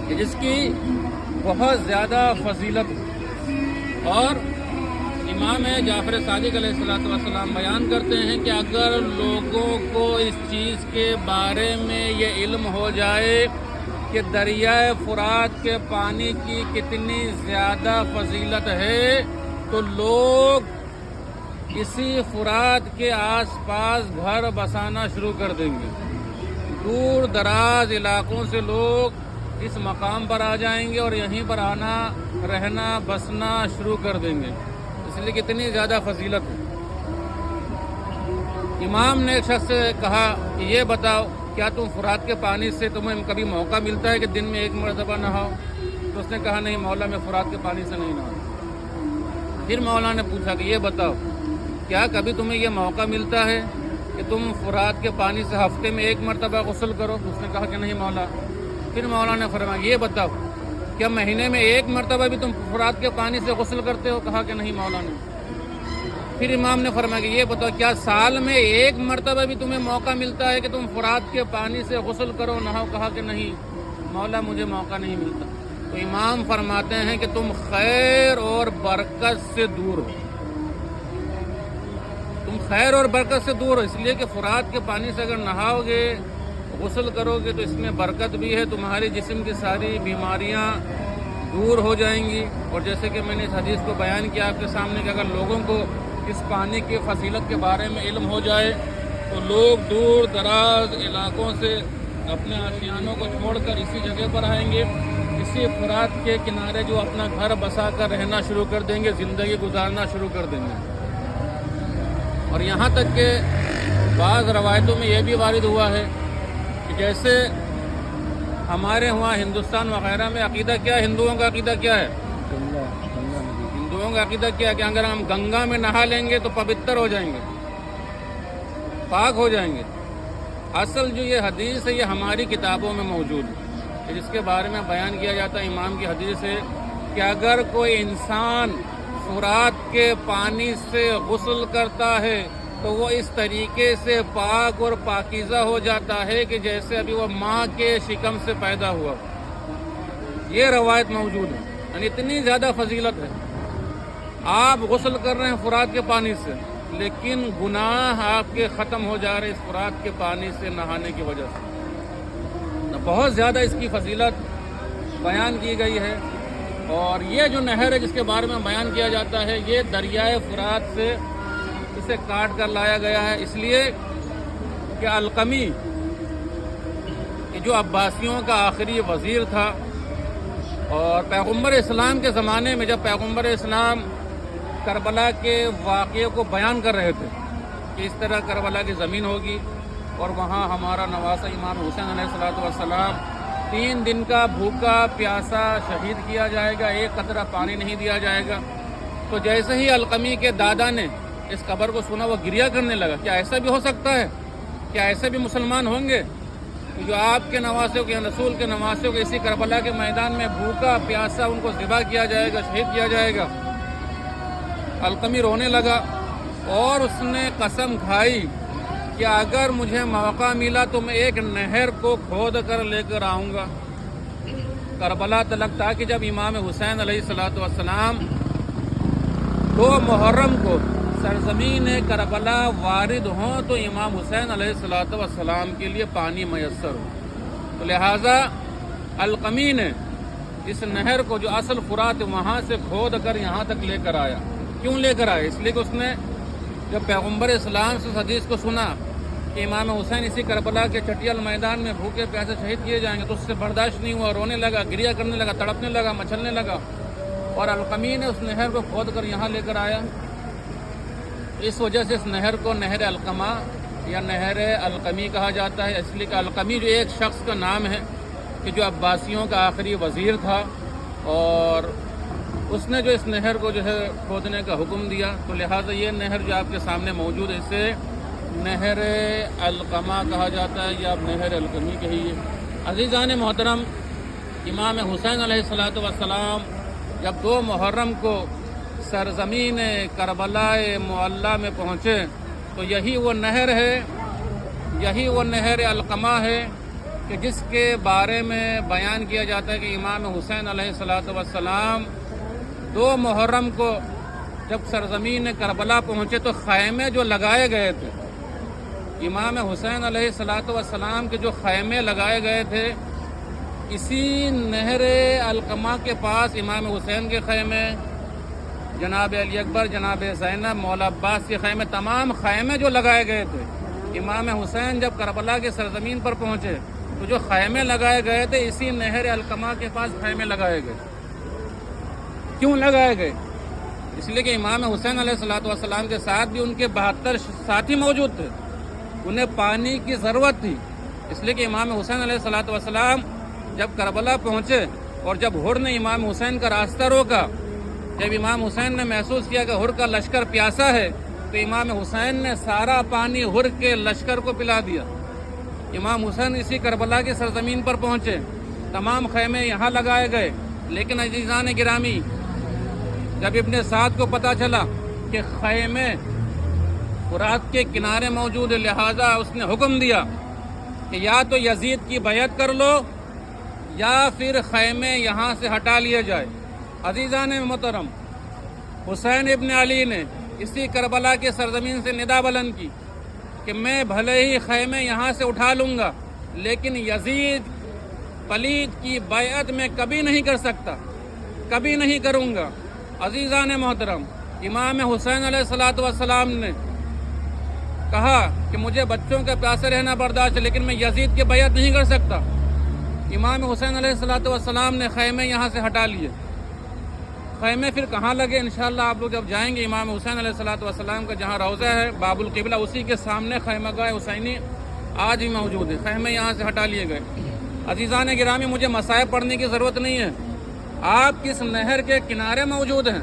کہ جس کی بہت زیادہ فضیلت ہے۔ اور امام جعفر صادق علیہ السلام بیان کرتے ہیں کہ اگر لوگوں کو اس چیز کے بارے میں یہ علم ہو جائے کہ دریائے فرات کے پانی کی کتنی زیادہ فضیلت ہے تو لوگ اسی فرات کے آس پاس گھر بسانا شروع کر دیں گے۔ دور دراز علاقوں سے لوگ اس مقام پر آ جائیں گے اور یہیں پر آنا رہنا بسنا شروع کر دیں گے، اس لیے کتنی زیادہ فضیلت ہے۔ امام نے ایک شخص سے کہا کہ یہ بتاؤ کیا تم فرات کے پانی سے تمہیں کبھی موقع ملتا ہے کہ دن میں ایک مرتبہ نہاؤ؟ تو اس نے کہا نہیں مولا، میں فرات کے پانی سے نہیں نہاؤں۔ پھر مولا نے پوچھا کہ یہ بتاؤ کیا کبھی تمہیں یہ موقع ملتا ہے کہ تم فرات کے پانی سے ہفتے میں ایک مرتبہ غسل کرو؟ تو اس نے کہا کہ نہیں مولا۔ پھر مولا نے فرمایا یہ بتاؤ کیا مہینے میں ایک مرتبہ بھی تم فرات کے پانی سے غسل کرتے ہو؟ کہا کہ نہیں مولا نے۔ پھر امام نے فرمایا کہ یہ بتاؤ کیا سال میں ایک مرتبہ بھی تمہیں موقع ملتا ہے کہ تم فرات کے پانی سے غسل کرو نہاؤ؟ کہا کہ نہیں مولا، مجھے موقع نہیں ملتا۔ تو امام فرماتے ہیں کہ تم خیر اور برکت سے دور ہو، تم خیر اور برکت سے دور ہو، اس لیے کہ فرات کے پانی سے اگر نہاؤ گے غسل کرو گے تو اس میں برکت بھی ہے، تمہاری جسم کی ساری بیماریاں دور ہو جائیں گی۔ اور جیسے کہ میں نے اس حدیث کو بیان کیا آپ کے سامنے کہ اگر لوگوں کو اس پانی کی فضیلت کے بارے میں علم ہو جائے تو لوگ دور دراز علاقوں سے اپنے آشیانوں کو چھوڑ کر اسی جگہ پر آئیں گے، اسی فرات کے کنارے جو اپنا گھر بسا کر رہنا شروع کر دیں گے، زندگی گزارنا شروع کر دیں گے۔ اور یہاں تک کہ بعض روایتوں میں یہ بھی وارد ہوا ہے کہ جیسے ہمارے وہاں ہندوستان وغیرہ میں عقیدہ کیا ہے، ہندوؤں کا عقیدہ کیا ہے؟ ہندوؤں کا عقیدہ کیا ہے کہ اگر ہم گنگا میں نہا لیں گے تو پوتر ہو جائیں گے، پاک ہو جائیں گے۔ اصل جو یہ حدیث ہے یہ ہماری کتابوں میں موجود ہے، جس کے بارے میں بیان کیا جاتا ہے، امام کی حدیث ہے کہ اگر کوئی انسان فرات کے پانی سے غسل کرتا ہے تو وہ اس طریقے سے پاک اور پاکیزہ ہو جاتا ہے کہ جیسے ابھی وہ ماں کے شکم سے پیدا ہوا۔ یہ روایت موجود ہے، یعنی اتنی زیادہ فضیلت ہے۔ آپ غسل کر رہے ہیں فرات کے پانی سے، لیکن گناہ آپ کے ختم ہو جا رہے اس فرات کے پانی سے نہانے کی وجہ سے۔ بہت زیادہ اس کی فضیلت بیان کی گئی ہے۔ اور یہ جو نہر ہے جس کے بارے میں بیان کیا جاتا ہے یہ دریائے فرات سے اسے کاٹ کر لایا گیا ہے، اس لیے کہ القمی جو عباسیوں کا آخری وزیر تھا، اور پیغمبر اسلام کے زمانے میں جب پیغمبر اسلام کربلا کے واقعے کو بیان کر رہے تھے کہ اس طرح کربلا کی زمین ہوگی اور وہاں ہمارا نواسہ امام حسین علیہ السلام 3 دن کا بھوکا پیاسا شہید کیا جائے گا، ایک قطرہ پانی نہیں دیا جائے گا، تو جیسے ہی القمی کے دادا نے اس خبر کو سنا وہ گریہ کرنے لگا، کیا ایسا بھی ہو سکتا ہے؟ کیا ایسے بھی مسلمان ہوں گے جو آپ کے نواسوں کے رسول کے نواسوں کے اسی کربلا کے میدان میں بھوکا پیاسا ان کو ذبح کیا جائے گا، شہید کیا جائے گا؟ القمی رونے لگا اور اس نے قسم کھائی کہ اگر مجھے موقع ملا تو میں ایک نہر کو کھود کر لے کر آؤں گا کربلا تلک، تاکہ جب امام حسین علیہ السلام 2 محرم کو سرزمین کربلا وارد ہوں تو امام حسین علیہ السلام کے لیے پانی میسر ہو۔ تو لہٰذا القمی نے اس نہر کو جو اصل فرات وہاں سے کھود کر یہاں تک لے کر آیا۔ کیوں لے کر آیا؟ اس لیے کہ اس نے جب پیغمبر اسلام سے اس حدیث کو سنا کہ امام حسین اسی کربلا کے چٹیل میدان میں بھوکے پیاسے شہید کیے جائیں گے تو اس سے برداشت نہیں ہوا، رونے لگا، گریہ کرنے لگا، تڑپنے لگا، مچلنے لگا، اور القمی نے اس نہر کو کھود کر یہاں لے کر آیا۔ اس وجہ سے اس نہر کو نہر القما یا نہر القمی کہا جاتا ہے، اس لیے کہ القمی جو ایک شخص کا نام ہے کہ جو عباسیوں کا آخری وزیر تھا، اور اس نے جو اس نہر کو جو ہے کھودنے کا حکم دیا، تو لہٰذا یہ نہر جو آپ کے سامنے موجود ہے اسے نہر القما کہا جاتا ہے، یا آپ نہر القمی کہیے۔ عزیزان محترم، امام حسین علیہ السلام جب 2 محرم کو سرزمین کربلا معلیٰ میں پہنچے تو یہی وہ نہر ہے، یہی وہ نہر القما ہے کہ جس کے بارے میں بیان کیا جاتا ہے کہ امام حسین علیہ السلام 2 محرم کو جب سرزمین کربلا پہنچے تو خیمے جو لگائے گئے تھے، امام حسین علیہ السلام کے جو خیمے لگائے گئے تھے، اسی نہر علقمہ کے پاس امام حسین کے خیمے، جناب علی اکبر، جناب زینب، مولا عباس کے خیمے، تمام خیمے جو لگائے گئے تھے، امام حسین جب کربلا کے سرزمین پر پہنچے تو جو خیمے لگائے گئے تھے اسی نہر علقمہ کے پاس خیمے لگائے گئے۔ کیوں لگائے گئے؟ اس لیے کہ امام حسین علیہ السلام کے ساتھ بھی ان کے 72 ساتھی موجود تھے، انہیں پانی کی ضرورت تھی، اس لیے کہ امام حسین علیہ السلام جب کربلا پہنچے اور جب ہر نے امام حسین کا راستہ روکا، جب امام حسین نے محسوس کیا کہ ہر کا لشکر پیاسا ہے تو امام حسین نے سارا پانی ہر کے لشکر کو پلا دیا۔ امام حسین اسی کربلا کی سرزمین پر پہنچے، تمام خیمے یہاں لگائے گئے، لیکن عزیزان گرامی، جب ابن سعد کو پتا چلا کہ خیمے فرات کے کنارے موجود ہے، لہذا اس نے حکم دیا کہ یا تو یزید کی بیعت کر لو یا پھر خیمے یہاں سے ہٹا لیے جائے۔ عزیزان محترم، حسین ابن علی نے اسی کربلا کے سرزمین سے ندا بلند کی کہ میں بھلے ہی خیمے یہاں سے اٹھا لوں گا، لیکن یزید پلید کی بیعت میں کبھی نہیں کر سکتا، کبھی نہیں کروں گا۔ عزیزان محترم، امام حسین علیہ السلام نے کہا کہ مجھے بچوں کے پیاسے رہنا برداشت ہے، لیکن میں یزید کی بیعت نہیں کر سکتا۔ امام حسین علیہ السلام نے خیمے یہاں سے ہٹا لیے۔ خیمے پھر کہاں لگے؟ انشاءاللہ آپ لوگ جب جائیں گے امام حسین علیہ السلام کا جہاں روضہ ہے باب القبلہ، اسی کے سامنے خیمہ گاہ حسینی آج بھی موجود ہے، خیمے یہاں سے ہٹا لیے گئے۔ عزیزان گرامی، مجھے مصائب پڑھنے کی ضرورت نہیں ہے، آپ کس نہر کے کنارے موجود ہیں